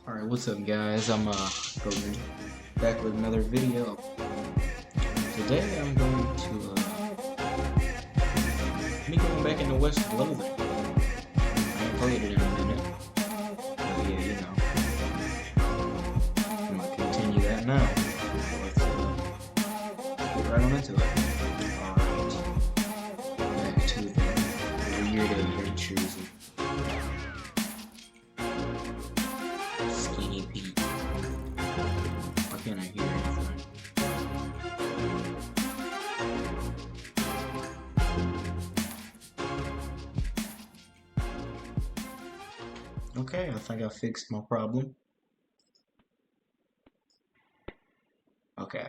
Alright, what's up guys? I'm going back with another video. Today I'm going to be going back into West Loathing. I ain't played it in a minute. Oh yeah, you know. I'm gonna continue that now. Let's get right on into it. Alright. Back to the weird adventures of Skinny Pete. Why can't I hear anything? Okay, I think I fixed my problem. Okay.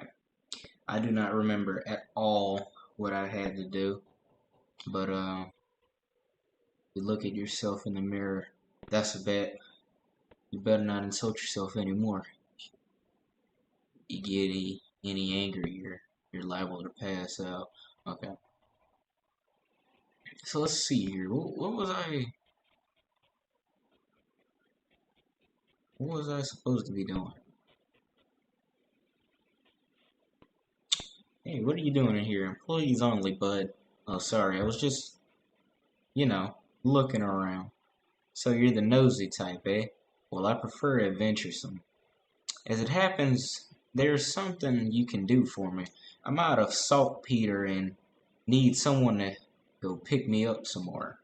I do not remember at all what I had to do. But you look at yourself in the mirror, that's a bet. You better not insult yourself anymore. You get any anger, you're liable to pass out. Okay. So let's see here. What was I supposed to be doing? Hey, what are you doing in here? Employees only, bud. Oh, sorry. I was just, looking around. So you're the nosy type, eh? Well, I prefer adventuresome. As it happens, there's something you can do for me. I'm out of saltpeter and need someone to go pick me up some more.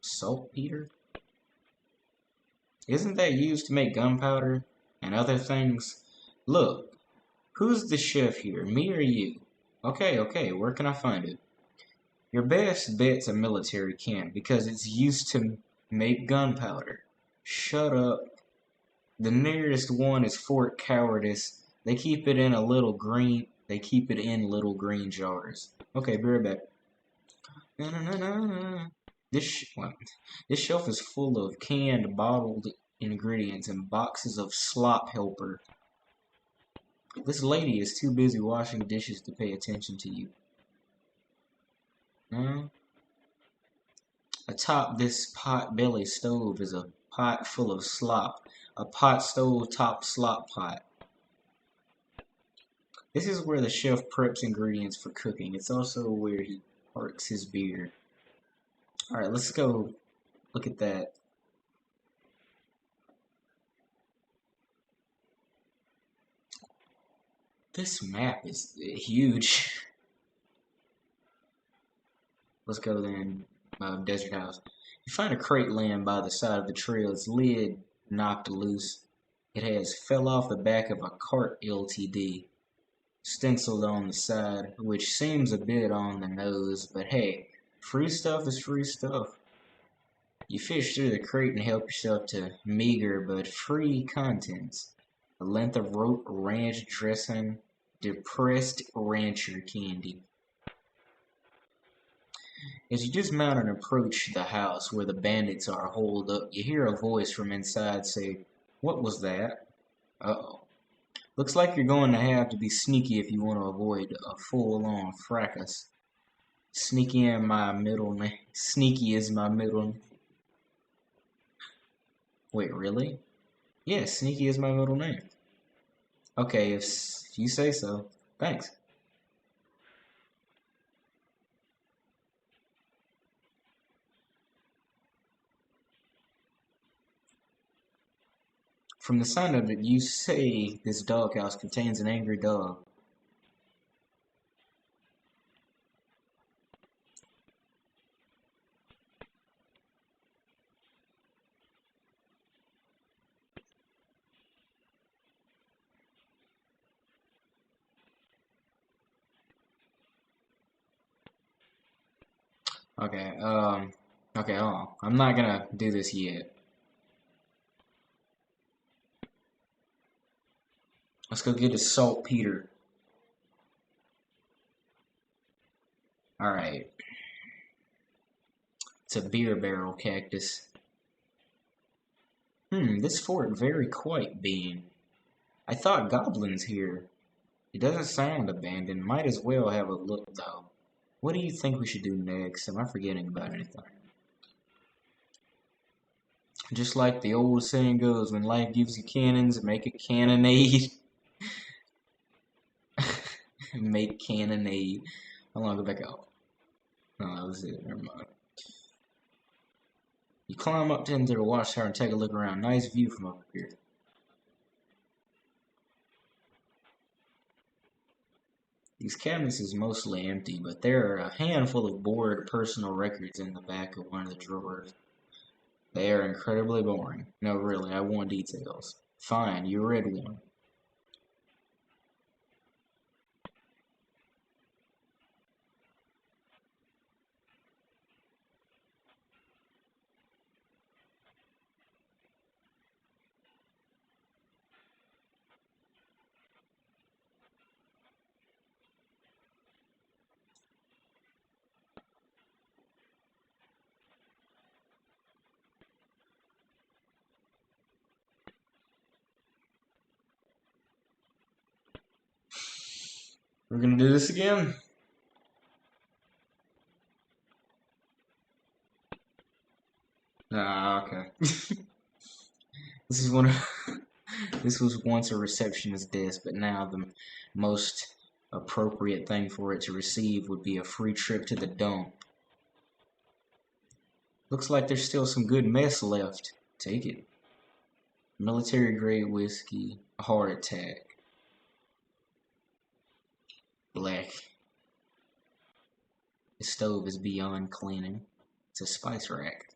Saltpeter? Isn't that used to make gunpowder and other things? Look, who's the chef here, me or you? Okay, where can I find it? Your best bet's a military camp because it's used to make gunpowder. Shut up. The nearest one is Fort Cowardice. They keep it in little green jars. Okay, be right back. This shelf is full of canned, bottled ingredients and boxes of slop helper. This lady is too busy washing dishes to pay attention to you. Atop this pot-belly stove is a pot full of slop. A pot stove top slop pot. This is where the chef preps ingredients for cooking. It's also where he parks his beer. Alright, let's go look at that. This map is huge. Let's go then. Desert house. You find a crate laying by the side of the trail. Its lid knocked loose. It has fell off the back of a cart LTD. Stenciled on the side, which seems a bit on the nose, but hey, free stuff is free stuff. You fish through the crate and help yourself to meager but free contents. A length of rope, ranch dressing, depressed rancher candy. As you dismount and approach the house where the bandits are holed up, you hear a voice from inside say, "What was that?" Uh-oh. Looks like you're going to have to be sneaky if you want to avoid a full-on fracas. Sneaky is my middle name. Sneaky is my middle name. Wait, really? Yeah, Sneaky is my middle name. Okay, if you say so. Thanks. From the sound of it, you say this doghouse contains an angry dog. Okay, okay, I'm not gonna do this yet. Let's go get his saltpeter. Alright. It's a beer barrel cactus. This fort very quiet being. I thought goblins here. It doesn't sound abandoned. Might as well have a look though. What do you think we should do next? Am I forgetting about anything? Just like the old saying goes, when life gives you cannons, make a cannonade. Make cannonade. How long go back out? No, that was it. Never mind. You climb up into the watchtower and take a look around. Nice view from up here. These cabinets is mostly empty, but there are a handful of bored personal records in the back of one of the drawers. They are incredibly boring. No, really, I want details. Fine, you read one. We're gonna do this again? Ah, okay. This is one of this was once a receptionist's desk, but now the most appropriate thing for it to receive would be a free trip to the dump. Looks like there's still some good mess left. Take it. Military grade whiskey, a heart attack, black. The stove is beyond cleaning. It's a spice rack.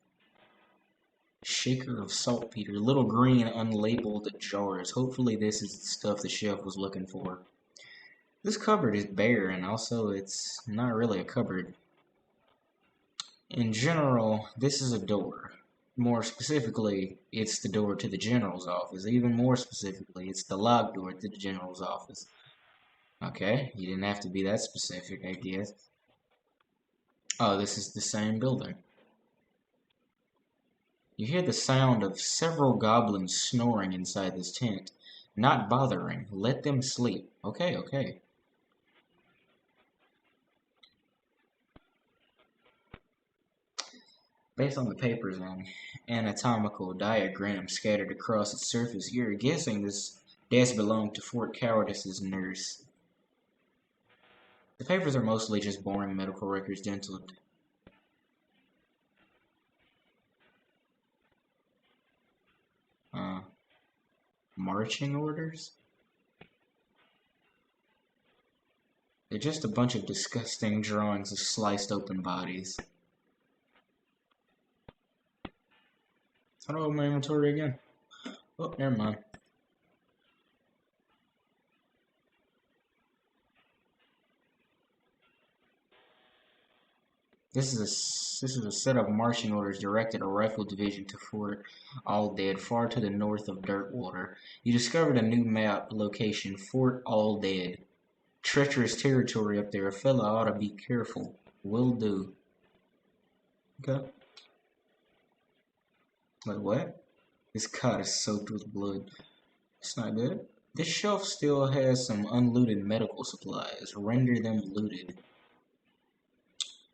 Shaker of saltpeter, little green unlabeled jars. Hopefully this is the stuff the chef was looking for. This cupboard is bare, and also it's not really a cupboard. In general, this is a door. More specifically, it's the door to the general's office. Even more specifically, it's the locked door to the general's office. Okay, you didn't have to be that specific, I guess. Oh, this is the same building. You hear the sound of several goblins snoring inside this tent. Not bothering. Let them sleep. Okay, okay. Based on the papers and anatomical diagrams scattered across its surface, you're guessing this desk belonged to Fort Cowardice's nurse. The papers are mostly just boring medical records, dental. Marching orders? They're just a bunch of disgusting drawings of sliced open bodies. How do I open my inventory again? Oh, never mind. This is a set of marching orders directed a rifle division to Fort All Dead, far to the north of Dirtwater. You discovered a new map location, Fort All Dead. Treacherous territory up there. A fella ought to be careful. Will do. Okay. Wait, what? This cot is soaked with blood. It's not good. This shelf still has some unlooted medical supplies. Render them looted.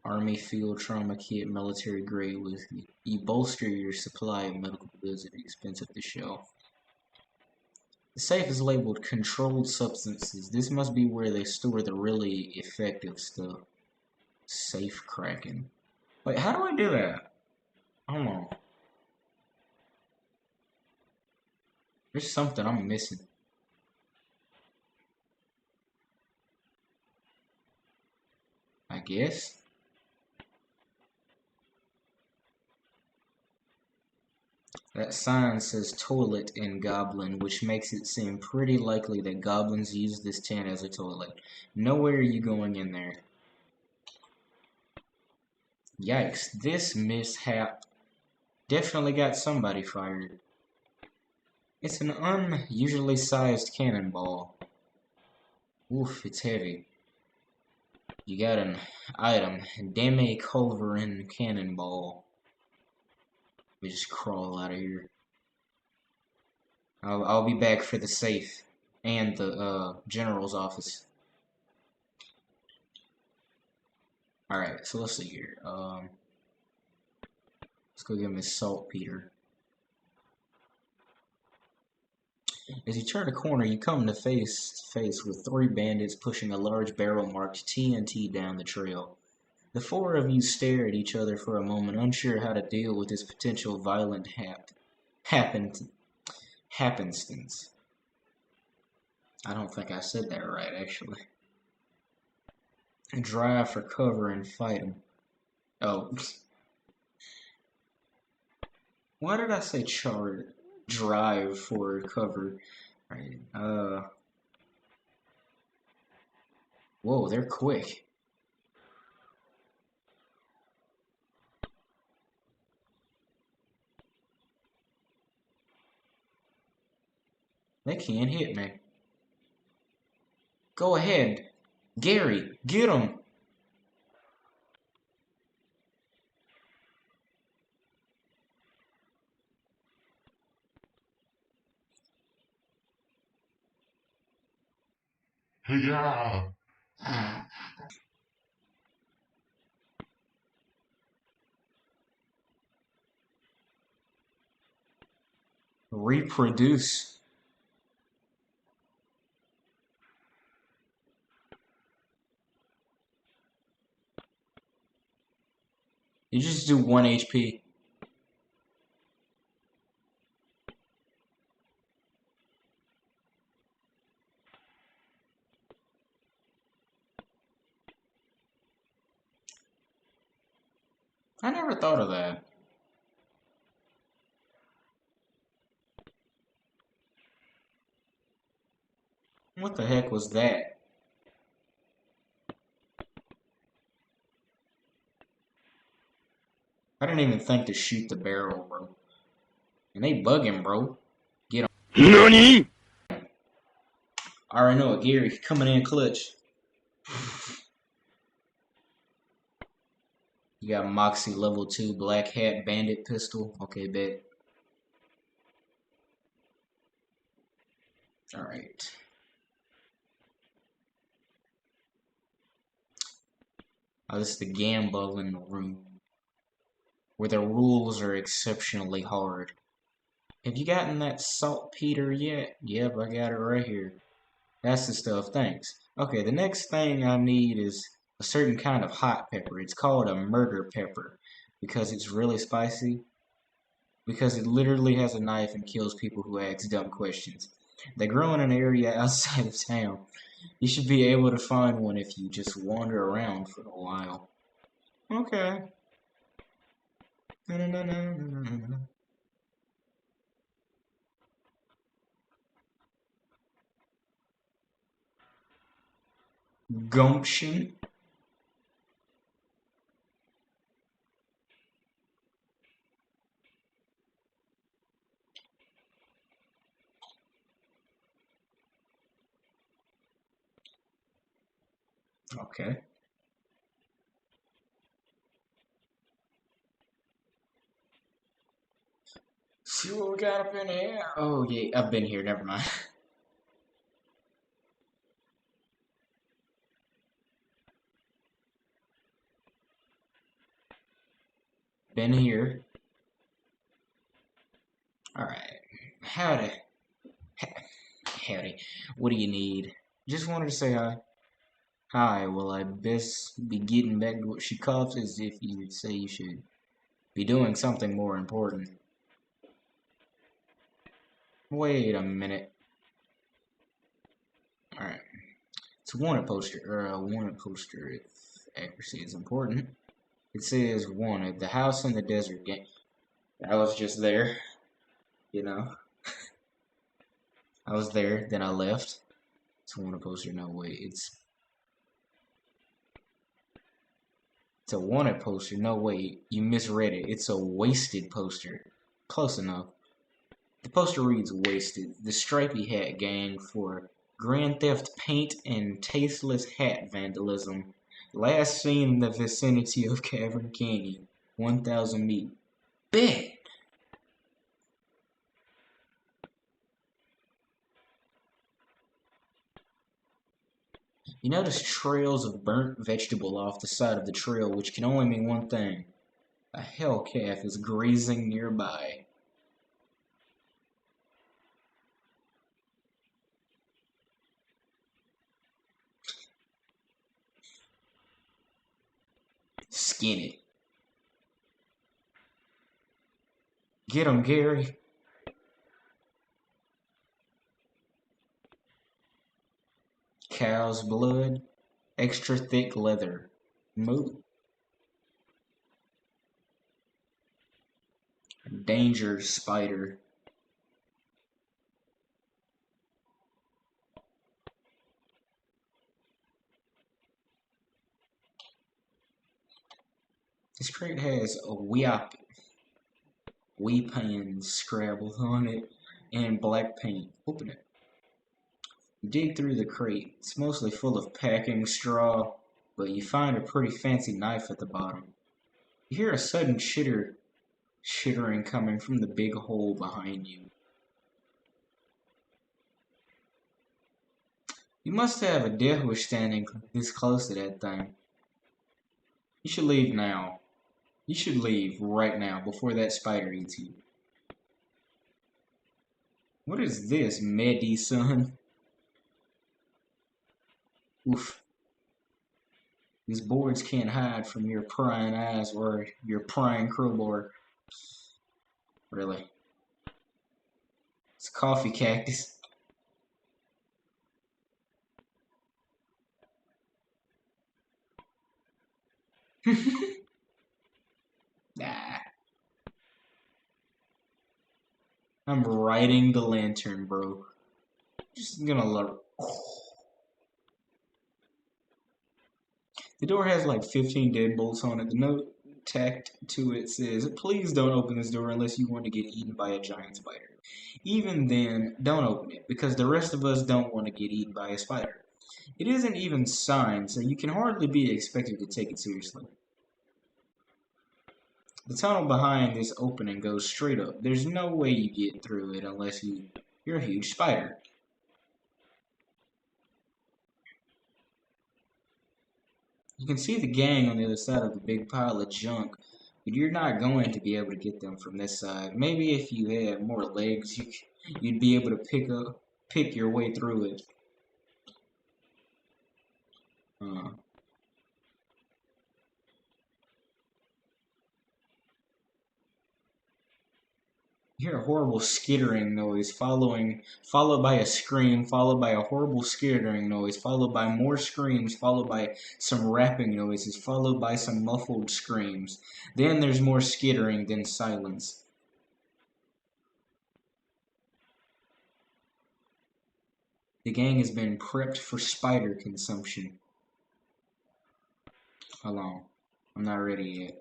Army field trauma kit, military grade whiskey. You bolster your supply of medical goods at the expense of the shelf. The safe is labeled controlled substances. This must be where they store the really effective stuff. Safe cracking. Wait, how do I do that? Hold on. There's something I'm missing. I guess. That sign says toilet in Goblin, which makes it seem pretty likely that goblins use this tent as a toilet. Nowhere are you going in there. Yikes, this mishap definitely got somebody fired. It's an unusually sized cannonball. Oof, it's heavy. You got an item, Demi-Culverin cannonball. Let me just crawl out of here. I'll be back for the safe and the general's office. Alright, so let's see here. Let's go give him his saltpeter. As you turn a corner, you come to face with three bandits pushing a large barrel marked TNT down the trail. The four of you stare at each other for a moment, unsure how to deal with this potential violent happen happenstance. I don't think I said that right, actually. Drive for cover and fight them. Oh, why did I say drive for cover? Right. Whoa, they're quick. They can't hit me. Go ahead, Gary, get him. Yeah. Reproduce. You just do 1 HP. I never thought of that. What the heck was that? I didn't even think to shoot the barrel, bro. And they bugging, bro. Get him. NANI?! I already know it, Gary. Coming in clutch. You got Moxie level 2 black hat bandit pistol. Okay, bet. Alright. Oh, this is the gambling room, where the rules are exceptionally hard. Have you gotten that saltpeter yet? Yep, I got it right here. That's the stuff, thanks. Okay, the next thing I need is a certain kind of hot pepper. It's called a murder pepper because it's really spicy. Because it literally has a knife and kills people who ask dumb questions. They grow in an area outside of town. You should be able to find one if you just wander around for a while. Okay. Gumption. Okay. See what we got up in here? Oh, yeah, I've been here, never mind. Been here. Alright. Howdy. Howdy. What do you need? Just wanted to say hi. Hi, well, I best be getting back to what she coughs as if you would say you should be doing something more important. Wait a minute. Alright. It's a wanted poster, or a wanted poster if accuracy is important. It says wanted, the house in the desert game. I was just there, you know. I was there, then I left. It's a wanted poster, no way. It's a wanted poster, no way. You misread it. It's a wasted poster. Close enough. The poster reads Wasted, the stripy hat gang for grand theft paint and tasteless hat vandalism. Last seen in the vicinity of Cavern Canyon, 1,000 meat. Bet! You notice trails of burnt vegetable off the side of the trail, which can only mean one thing. A hell calf is grazing nearby. Skinny. Get him, Gary. Cow's blood. Extra thick leather. Moo. Danger spider. This crate has a weapon scrabbled on it and black paint. Open it. You dig through the crate. It's mostly full of packing straw, but you find a pretty fancy knife at the bottom. You hear a sudden chittering coming from the big hole behind you. You must have a death wish standing this close to that thing. You should leave now. You should leave right now before that spider eats you. What is this, medicine? Oof. These boards can't hide from your prying eyes or your prying crowbar. Really. It's a coffee cactus. Nah. I'm riding the lantern, bro. Just gonna look. The door has like 15 deadbolts on it. The note tacked to it says, "Please don't open this door unless you want to get eaten by a giant spider. Even then, don't open it, because the rest of us don't want to get eaten by a spider." It isn't even signed, so you can hardly be expected to take it seriously. The tunnel behind this opening goes straight up. There's no way you get through it unless you're a huge spider. You can see the gang on the other side of the big pile of junk, but you're not going to be able to get them from this side. Maybe if you had more legs, you'd be able to pick your way through it. You hear a horrible skittering noise, followed by a scream, followed by a horrible skittering noise, followed by more screams, followed by some rapping noises, followed by some muffled screams. Then there's more skittering, then silence. The gang has been prepped for spider consumption. Hold on. I'm not ready yet.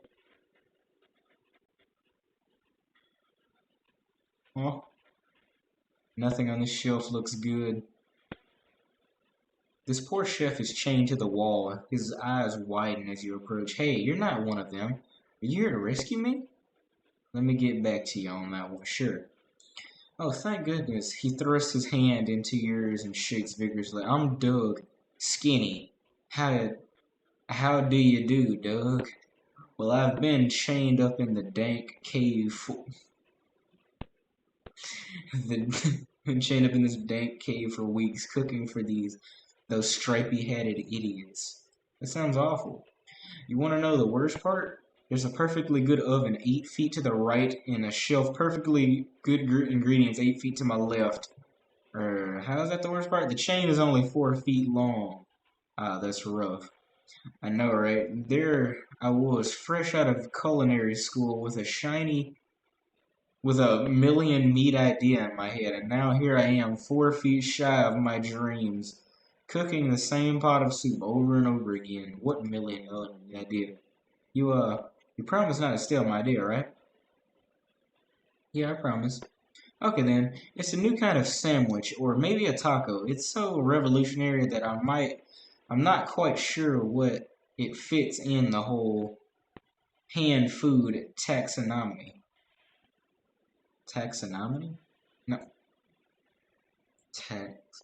Oh, nothing on this shelf looks good. This poor chef is chained to the wall. His eyes widen as you approach. Hey, you're not one of them. Are you here to rescue me? Let me get back to you on that one. Sure. Oh, thank goodness. He thrusts his hand into yours and shakes vigorously. I'm Doug. Skinny. How do you do, Doug? Well, I've been chained up in the dank cave been chained up in this dank cave for weeks, cooking for those stripy-headed idiots. That sounds awful. You want to know the worst part? There's a perfectly good oven 8 feet to the right and a shelf perfectly good ingredients 8 feet to my left. How is that the worst part? The chain is only 4 feet long. Ah, that's rough. I know, right? There I was, fresh out of culinary school with a million meat idea in my head, and now here I am, 4 feet shy of my dreams, cooking the same pot of soup over and over again. What million idea? You promise not to steal my idea, right? Yeah, I promise. Okay then, it's a new kind of sandwich, or maybe a taco. It's so revolutionary that I'm not quite sure what it fits in the whole hand food taxonomy. Taxonomy? No. Tax.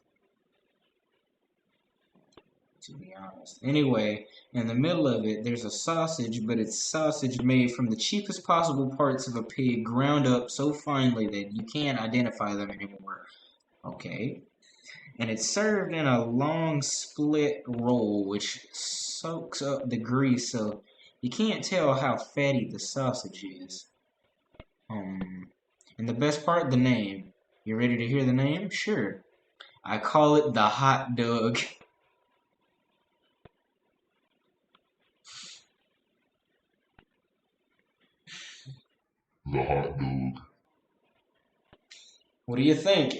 To be honest. Anyway, in the middle of it, there's a sausage, but it's sausage made from the cheapest possible parts of a pig, ground up so finely that you can't identify them anymore. Okay. And it's served in a long split roll, which soaks up the grease so You can't tell how fatty the sausage is. And the best part, the name. You ready to hear the name? Sure. I call it the hot dog. The hot dog. What do you think?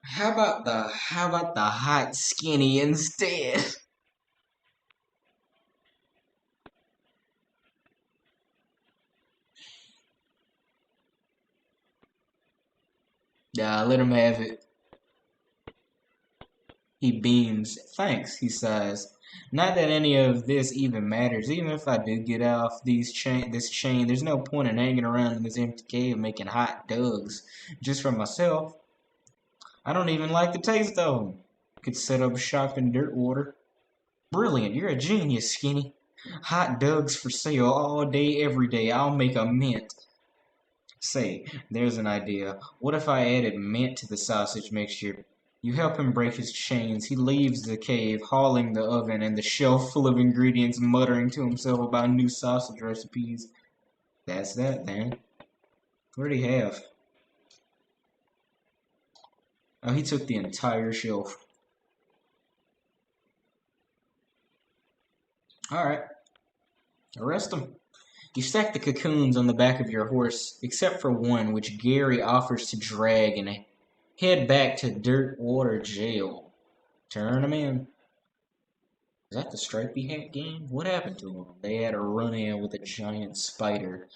How about the hot skinny instead? Yeah, let him have it. He beams. Thanks, he sighs. Not that any of this even matters. Even if I do get off this chain, there's no point in hanging around in this empty cave making hot dogs just for myself. I don't even like the taste of them. Could set up shop in Dirtwater. Brilliant, you're a genius, Skinny. Hot dogs for sale all day, every day. I'll make a mint. Say, there's an idea. What if I added mint to the sausage mixture? You help him break his chains. He leaves the cave, hauling the oven and the shelf full of ingredients, muttering to himself about new sausage recipes. That's that, then. What'd he have? Oh, he took the entire shelf. Alright, arrest him. You stack the cocoons on the back of your horse, except for one, which Gary offers to drag, and head back to Dirtwater Jail. Turn him in. Is that the Stripey Hat gang? What happened to them? They had a run-in with a giant spider.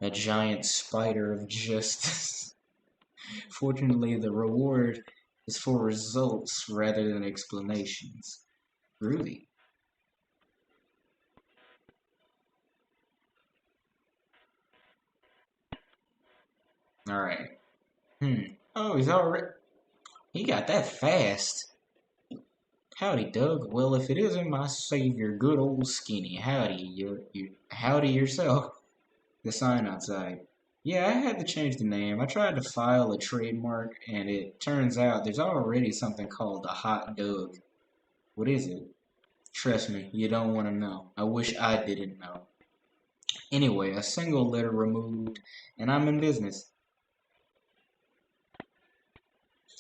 A giant spider of justice. Fortunately, the reward is for results rather than explanations. Groovy. Alright. Oh, he's already... He got that fast. Howdy, Doug. Well, if it isn't my savior, good old Skinny. Howdy, howdy yourself. The sign outside. Yeah, I had to change the name. I tried to file a trademark, and it turns out there's already something called a hot dog. What is it? Trust me, you don't want to know. I wish I didn't know. Anyway, a single letter removed, and I'm in business.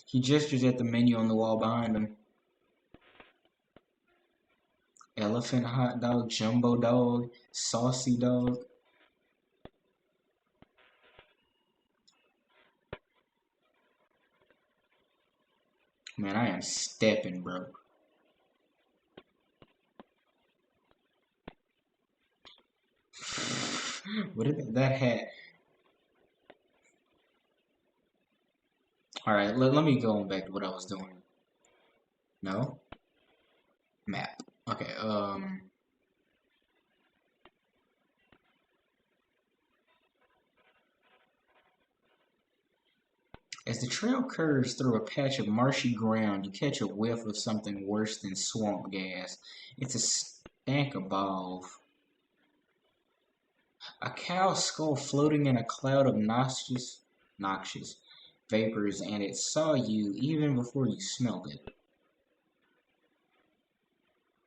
He gestures at the menu on the wall behind him. Elephant hot dog, jumbo dog, saucy dog. Man, I am stepping, bro. What did that hat? Alright, let me go back to what I was doing. No? Map. Okay, As the trail curves through a patch of marshy ground, you catch a whiff of something worse than swamp gas. It's a stank above. A cow skull floating in a cloud of noxious vapors, and it saw you even before you smelled it.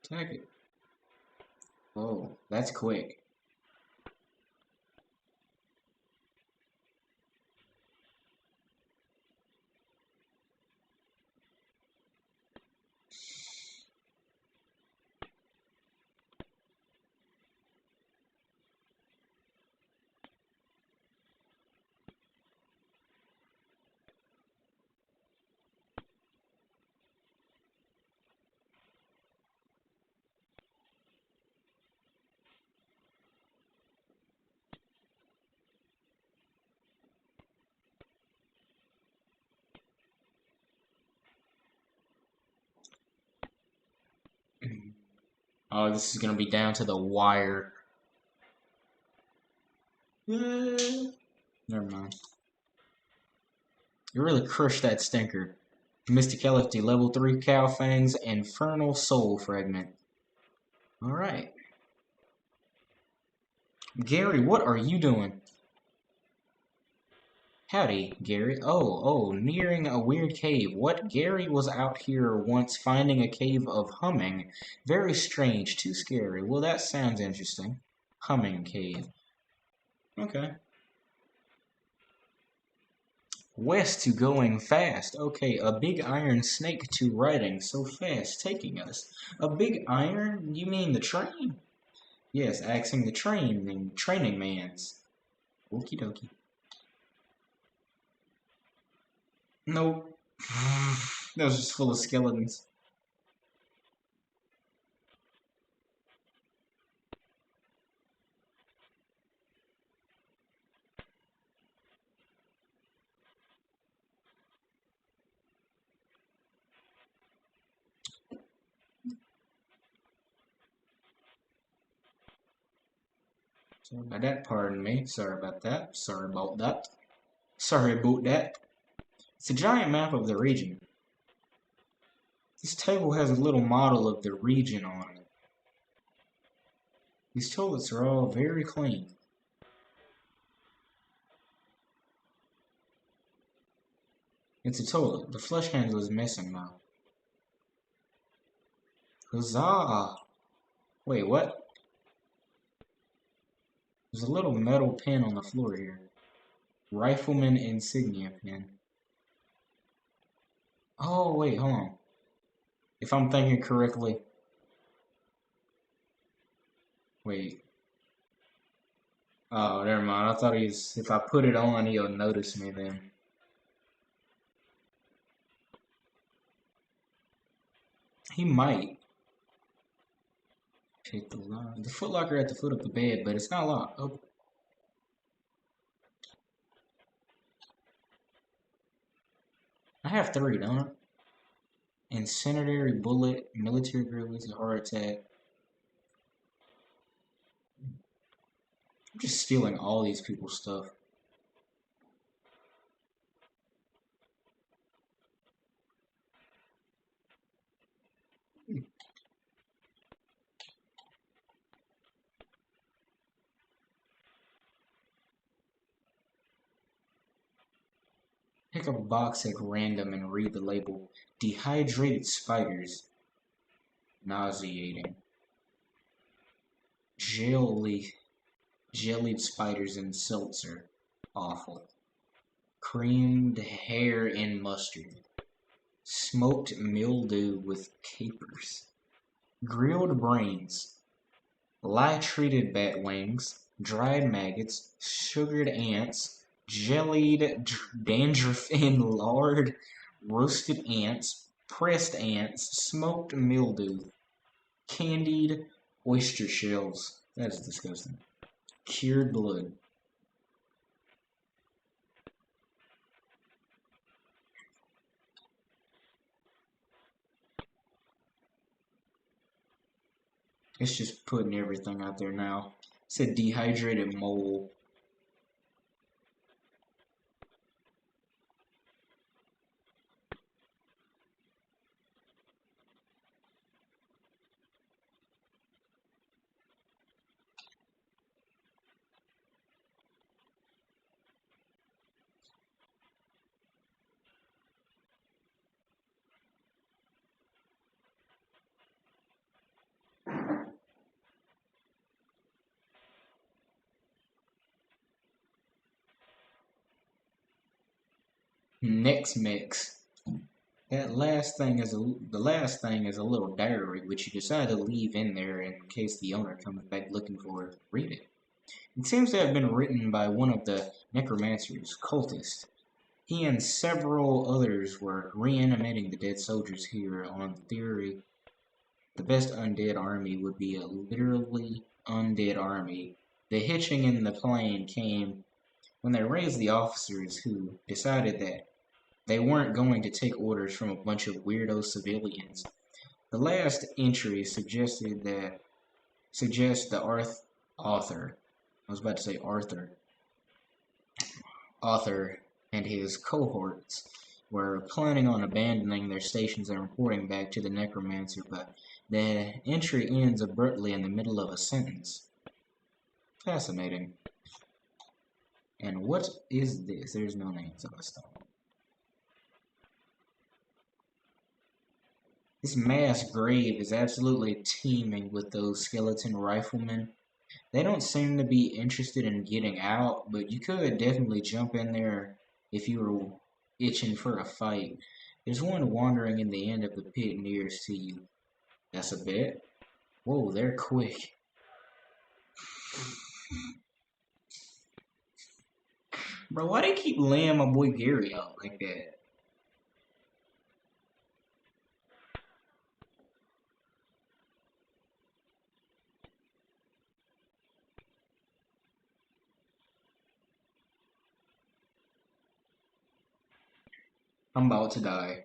Take it. Whoa, that's quick. Oh, this is gonna be down to the wire. Never mind. You really crushed that stinker. Mysticality, level 3 Cow Fangs, Infernal Soul Fragment. Alright. Gary, what are you doing? Howdy, Gary. Nearing a weird cave. What? Gary was out here once finding a cave of humming. Very strange, too scary. Well, that sounds interesting. Humming cave. Okay. West to going fast. Okay, a big iron snake to riding so fast taking us. A big iron? You mean the train? Yes, axing the train and training man's. Okie dokie. Nope. That was just full of skeletons. Sorry about that, pardon me. Sorry about that. Sorry about that. Sorry about that. It's a giant map of the region. This table has a little model of the region on it. These toilets are all very clean. It's a toilet. The flush handle is missing now. Huzzah! Wait, what? There's a little metal pin on the floor here. Rifleman insignia pin. Oh, wait, hold on. If I'm thinking correctly. Wait. Oh, never mind. I thought if I put it on, he'll notice me then. He might. Pick the lock. The footlocker at the foot of the bed, but it's not locked. Oh. I have 3, don't I? Incendiary bullet, military grills, heart attack. I'm just stealing all these people's stuff. Pick up a box at random and read the label. Dehydrated spiders. Nauseating. Jellied spiders and seltzer. Awful. Creamed hair and mustard. Smoked mildew with capers. Grilled brains. Lye-treated bat wings. Dried maggots. Sugared ants. Jellied dandruff in lard. Roasted ants. Pressed ants. Smoked mildew. Candied oyster shells. That is disgusting. Cured blood. It's just putting everything out there now. It said dehydrated mole. Next mix. The last thing is a little diary which you decide to leave in there in case the owner comes back looking for it. Read it. It seems to have been written by one of the necromancer's cultists. He and several others were reanimating the dead soldiers here on the theory the best undead army would be a literally undead army. The hitching in the plane came when they raised the officers who decided that they weren't going to take orders from a bunch of weirdo civilians. The last entry suggests the author. I was about to say Arthur and his cohorts were planning on abandoning their stations and reporting back to the necromancer, but the entry ends abruptly in the middle of a sentence. Fascinating. And what is this? There's no names on the stone. This mass grave is absolutely teeming with those skeleton riflemen. They don't seem to be interested in getting out, but you could definitely jump in there if you were itching for a fight. There's one wandering in the end of the pit nearest to you. That's a bet. Whoa, they're quick. Bro, why they keep laying my boy Gary out like that? I'm about to die.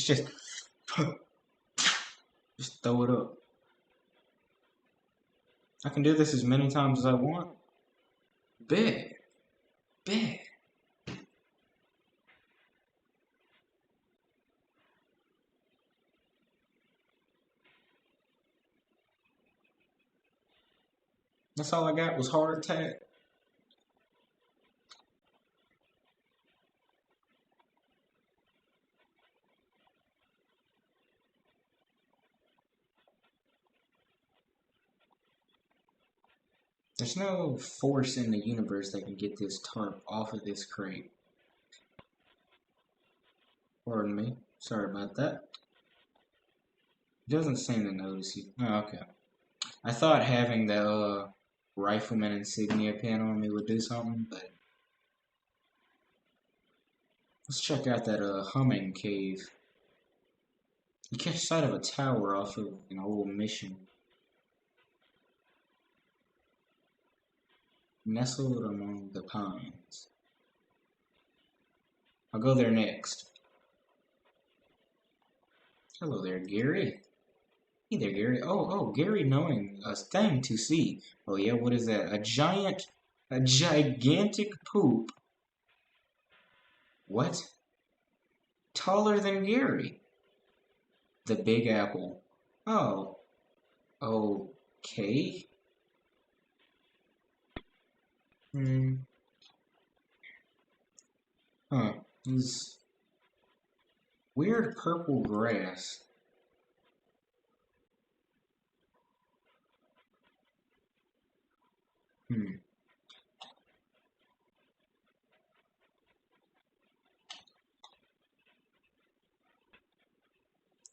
just, just throw it up. I can do this as many times as I want. Bet. Bet. That's all I got was hard attack. There's no force in the universe that can get this tarp off of this crate. Pardon me. Sorry about that. He doesn't seem to notice you. Oh, okay. I thought having the rifleman insignia pin on me would do something, but let's check out that humming cave. You catch sight of a tower off of an old mission. Nestled among the pines. I'll go there next. Hello there, Gary. Hey there, Gary. Oh, Gary knowing a thing to see. Oh yeah, what is that? A gigantic poop. What? Taller than Gary. The Big Apple. Oh, okay. Huh. This weird purple grass.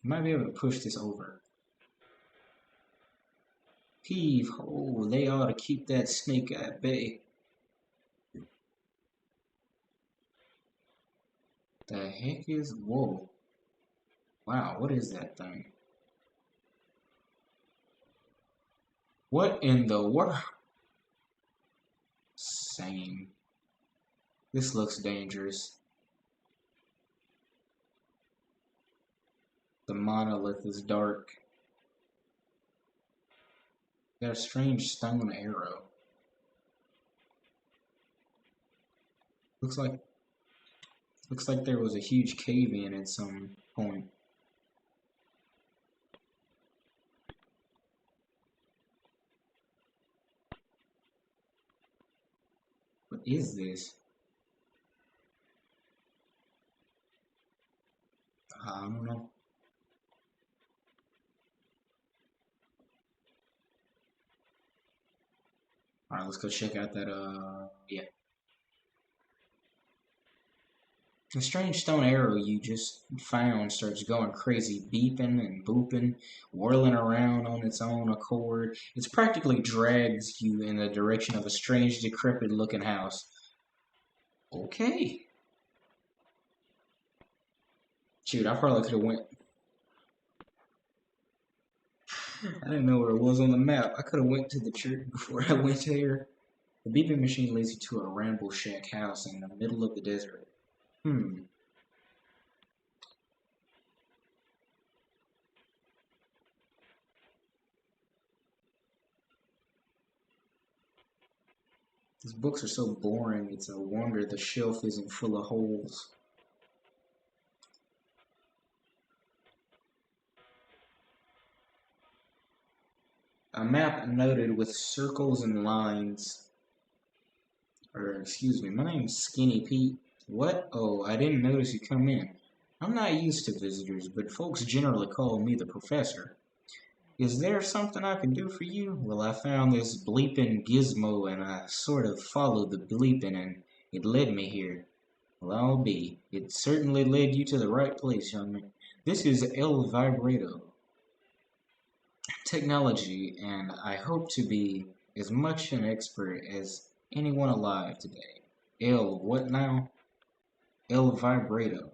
Might be able to push this over. Heave ho, they ought to keep that snake at bay. The heck is, whoa. Wow, what is that thing? What in the world? Same. This looks dangerous. The monolith is dark. Got a strange stone arrow. Looks like there was a huge cave in at some point. What is this? I don't know. Alright, let's go check out that, yeah. The strange stone arrow you just found starts going crazy, beeping and booping, whirling around on its own accord. It practically drags you in the direction of a strange, decrepit-looking house. Okay. Shoot, I probably could have went. I didn't know where it was on the map. I could have went to the church before I went there. The beeping machine leads you to a ramble shack house in the middle of the desert. These books are so boring, it's a wonder the shelf isn't full of holes. A map noted with circles and lines. Or, excuse me, my name's Skinny Pete. What? Oh, I didn't notice you come in. I'm not used to visitors, but folks generally call me the professor. Is there something I can do for you? Well, I found this bleeping gizmo and I sort of followed the bleeping and it led me here. Well, I'll be. It certainly led you to the right place, young man. This is El Vibrato technology, and I hope to be as much an expert as anyone alive today. El, what now? El Vibrato.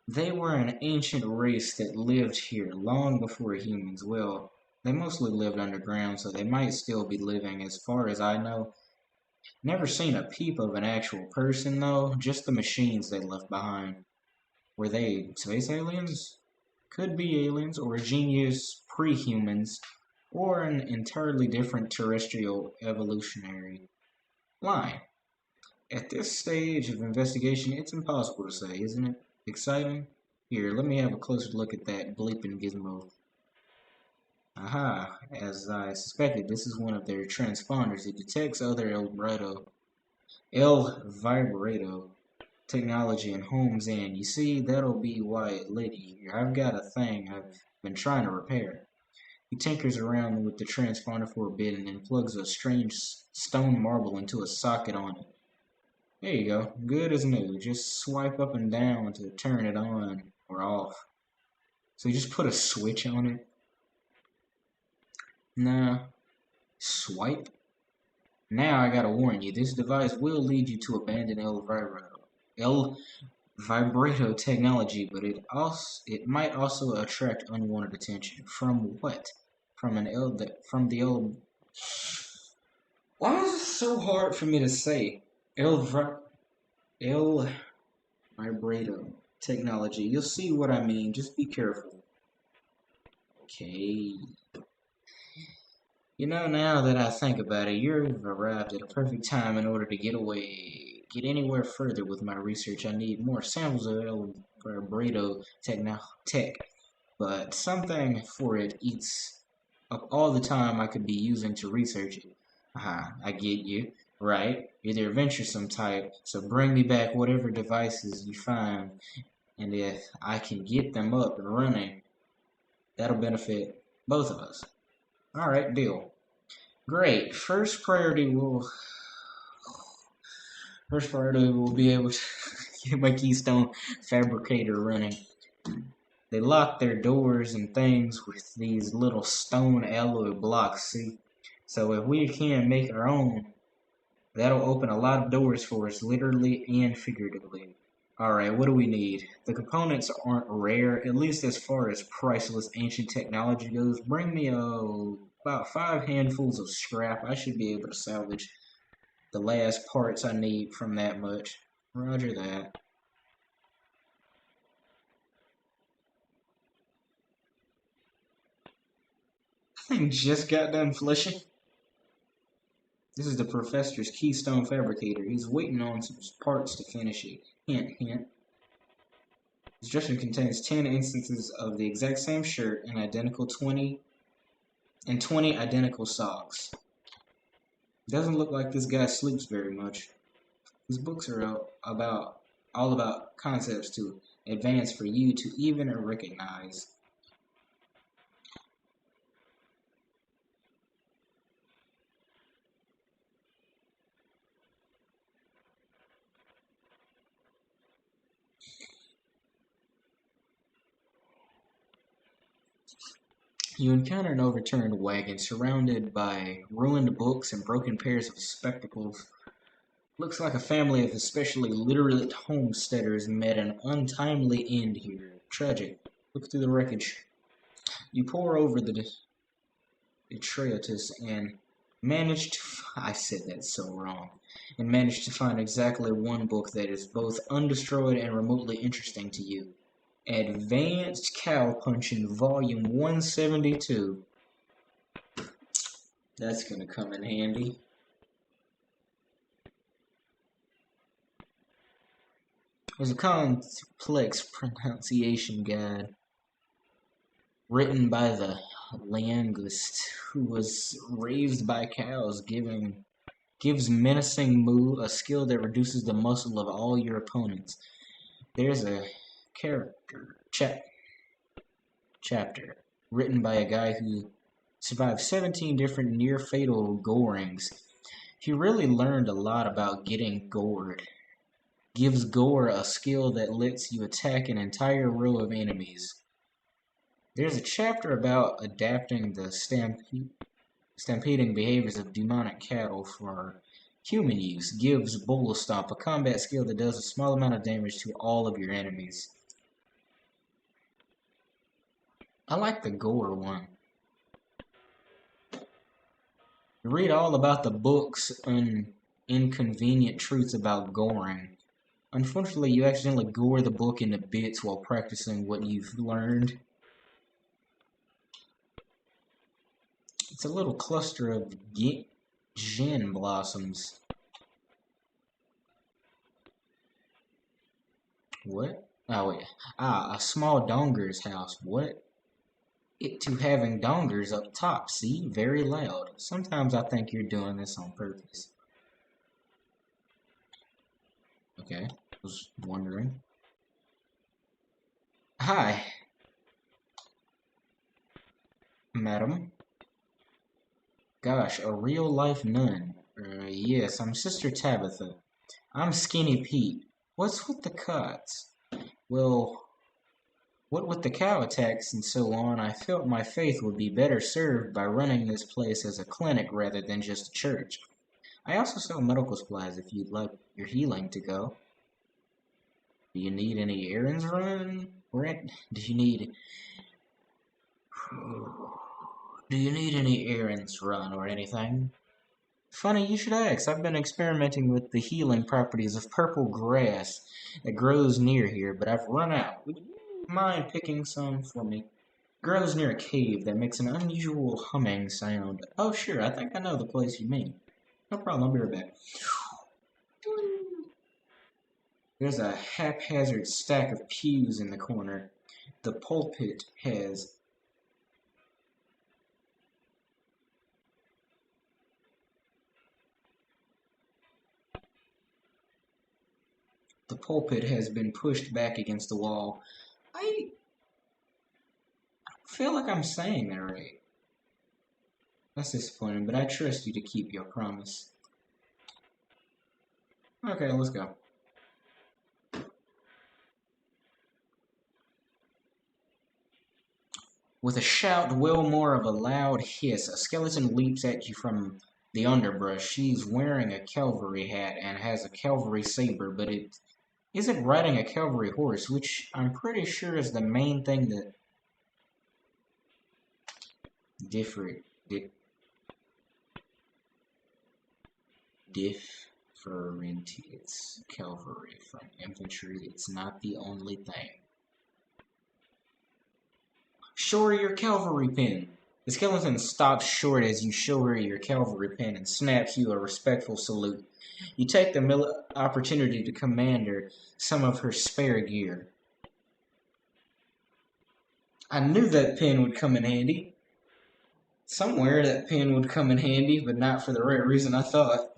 They were an ancient race that lived here long before humans. Well, they mostly lived underground, so they might still be living as far as I know. Never seen a peep of an actual person, though, just the machines they left behind. Were they space aliens? Could be aliens, or genius pre-humans, or an entirely different terrestrial evolutionary line. At this stage of investigation, it's impossible to say, isn't it? Exciting? Here, let me have a closer look at that bleeping gizmo. Aha, as I suspected, this is one of their transponders. It detects other El Vibrato technology and homes in. You see, that'll be why it led you here. I've got a thing I've been trying to repair. He tinkers around with the transponder for a bit and then plugs a strange stone marble into a socket on it. There you go, good as new. Just swipe up and down to turn it on or off. So you just put a switch on it? Nah. Swipe? Now I gotta warn you, this device will lead you to abandon El Vibrato technology, but it might also attract unwanted attention. From what? From the old. Why is it so hard for me to say? El Vibrato technology. You'll see what I mean. Just be careful. Okay. You know, now that I think about it, you've arrived at a perfect time in order to get anywhere further with my research. I need more samples of El Vibrato tech, but something for it eats up all the time I could be using to research it. Aha, I get you. Right, you're the adventuresome type, so bring me back whatever devices you find, and if I can get them up and running, that'll benefit both of us. Alright, deal. Great. First priority will be able to get my Keystone fabricator running. They lock their doors and things with these little stone alloy blocks, see? So if we can make our own, that'll open a lot of doors for us, literally and figuratively. Alright, what do we need? The components aren't rare, at least as far as priceless ancient technology goes. Bring me about 5 handfuls of scrap. I should be able to salvage the last parts I need from that much. Roger that. I just got done flushing. This is the professor's keystone fabricator. He's waiting on some parts to finish it. Hint, hint. This dresser contains 10 instances of the exact same shirt and 20 identical socks. Doesn't look like this guy sleeps very much. His books are all about concepts too advanced for you to even recognize. You encounter an overturned wagon surrounded by ruined books and broken pairs of spectacles. Looks like a family of especially literate homesteaders met an untimely end here. Tragic. Look through the wreckage. You pore over the detritus and manage to. I said that so wrong. And manage to find exactly one book that is both undestroyed and remotely interesting to you. Advanced Cowpunching, Volume 172. That's gonna come in handy. There's a complex pronunciation guide written by the linguist who was raised by cows, gives menacing moo, a skill that reduces the muscle of all your opponents. There's a character chapter written by a guy who survived 17 different near-fatal gorings. He really learned a lot about getting gored. Gives gore a skill that lets you attack an entire row of enemies. There's a chapter about adapting the stampeding behaviors of demonic cattle for human use. Gives Bull Stomp, a combat skill that does a small amount of damage to all of your enemies. I like the gore one. You read all about the book's inconvenient truths about goring. Unfortunately, you accidentally gore the book into bits while practicing what you've learned. It's a little cluster of gin blossoms. What? Oh, wait. A small donger's house. What? It to having dongers up top. See? Very loud. Sometimes I think you're doing this on purpose. Okay. Was wondering. Hi, madam. Gosh, a real-life nun. Yes, I'm Sister Tabitha. I'm Skinny Pete. What's with the cuts? Well, what with the cow attacks and so on, I felt my faith would be better served by running this place as a clinic rather than just a church. I also sell medical supplies if you'd like your healing to go. Do you need any errands run? Do you need any errands run or anything? Funny you should ask. I've been experimenting with the healing properties of purple grass that grows near here, but I've run out. Would you mind picking some for me? Grows near a cave that makes an unusual humming sound. Oh, sure, I think I know the place you mean. No problem, I'll be right back. There's a haphazard stack of pews in the corner. The pulpit has been pushed back against the wall. I feel like I'm saying that right. That's disappointing, but I trust you to keep your promise. Okay, let's go. With a shout, well more of a loud hiss, a skeleton leaps at you from the underbrush. She's wearing a cavalry hat and has a cavalry saber, but it isn't riding a cavalry horse, which I'm pretty sure is the main thing that differentiates cavalry from infantry. It's not the only thing. Show her your cavalry pin. The skeleton stops short as you show her your cavalry pin and snaps you a respectful salute. You take the opportunity to command her some of her spare gear. I knew that pin would come in handy. Somewhere that pin would come in handy, but not for the right reason I thought.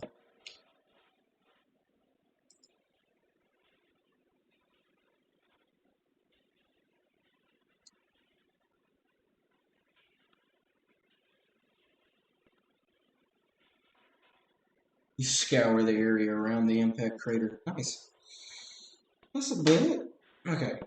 You scour the area around the impact crater. Nice. That's a bit. Okay.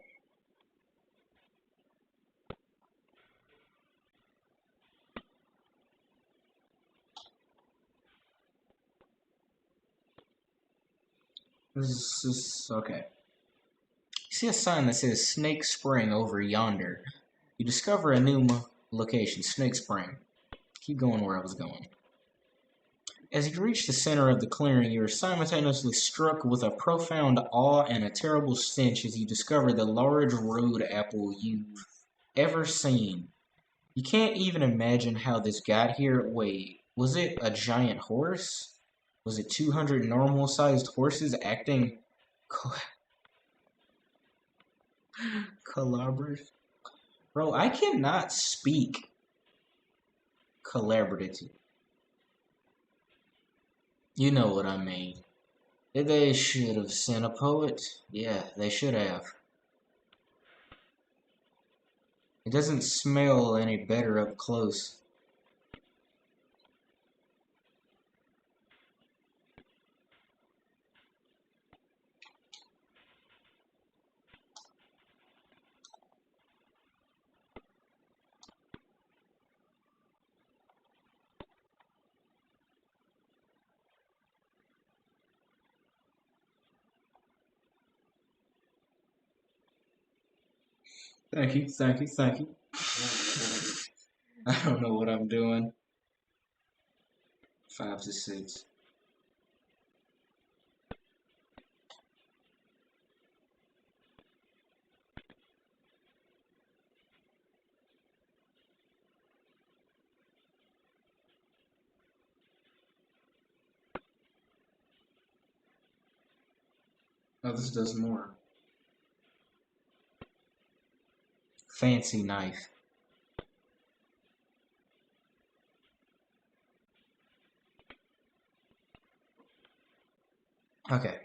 This is okay. You see a sign that says Snake Spring over yonder. You discover a new Location, Snake Spring. Keep going where I was going. As you reach the center of the clearing, you are simultaneously struck with a profound awe and a terrible stench as you discover the largest road apple you've ever seen. You can't even imagine how this got here. Wait, was it a giant horse? Was it 200 normal-sized horses acting collaborative? Bro, I cannot speak collaborative. You know what I mean. They should have sent a poet. Yeah, they should have. It doesn't smell any better up close. Thank you, thank you, thank you. I don't know what I'm doing. 5 to 6. Oh, this does more. Fancy knife. Okay.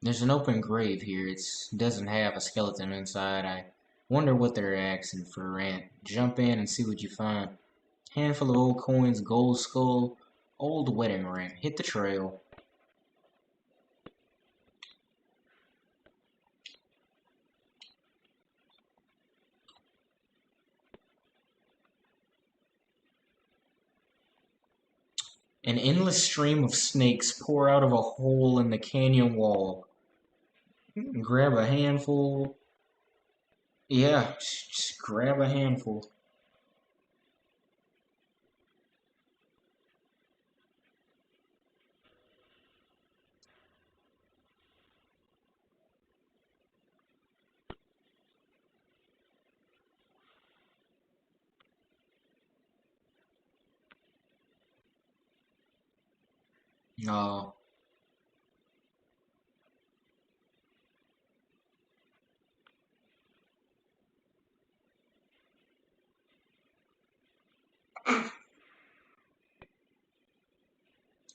There's an open grave here. It doesn't have a skeleton inside. I wonder what they're asking for rent. Jump in and see what you find. Handful of old coins, gold skull, old wedding ring. Hit the trail. An endless stream of snakes pour out of a hole in the canyon wall. Grab a handful. Yeah, just grab a handful. Oh,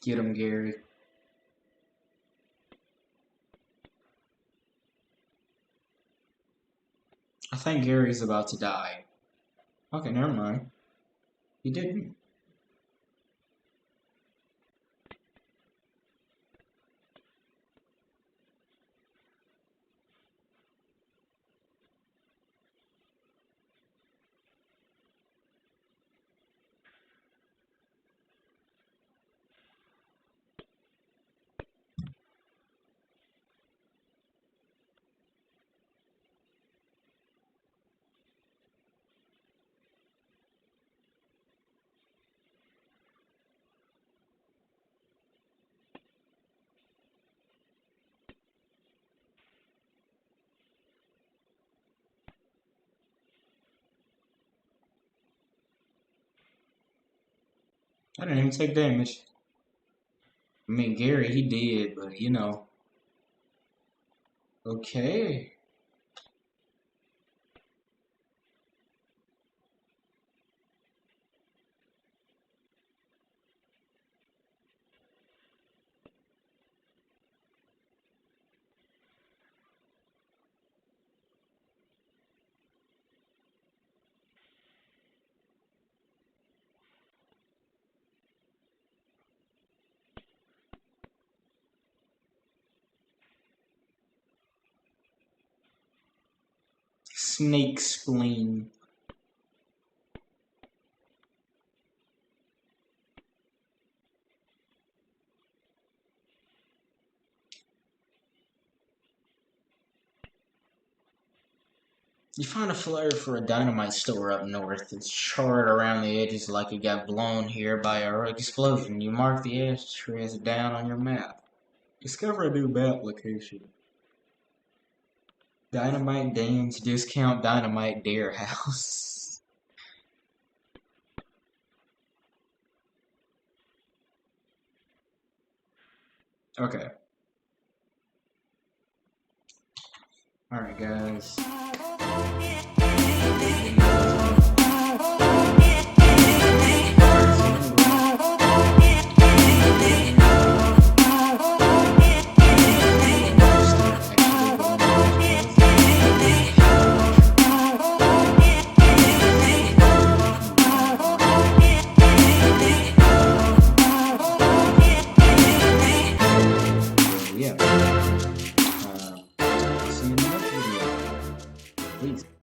get him, Gary. I think Gary's about to die. Okay, never mind. He didn't. I didn't even take damage. I mean, Gary, he did, but you know. Okay. Snake spleen. You find a flyer for a dynamite store up north. It's charred around the edges like it got blown here by a explosion. You mark the address down on your map. Discover a new map location. Dynamite Dan's Discount Dynamite Dare House. Okay. Alright, guys.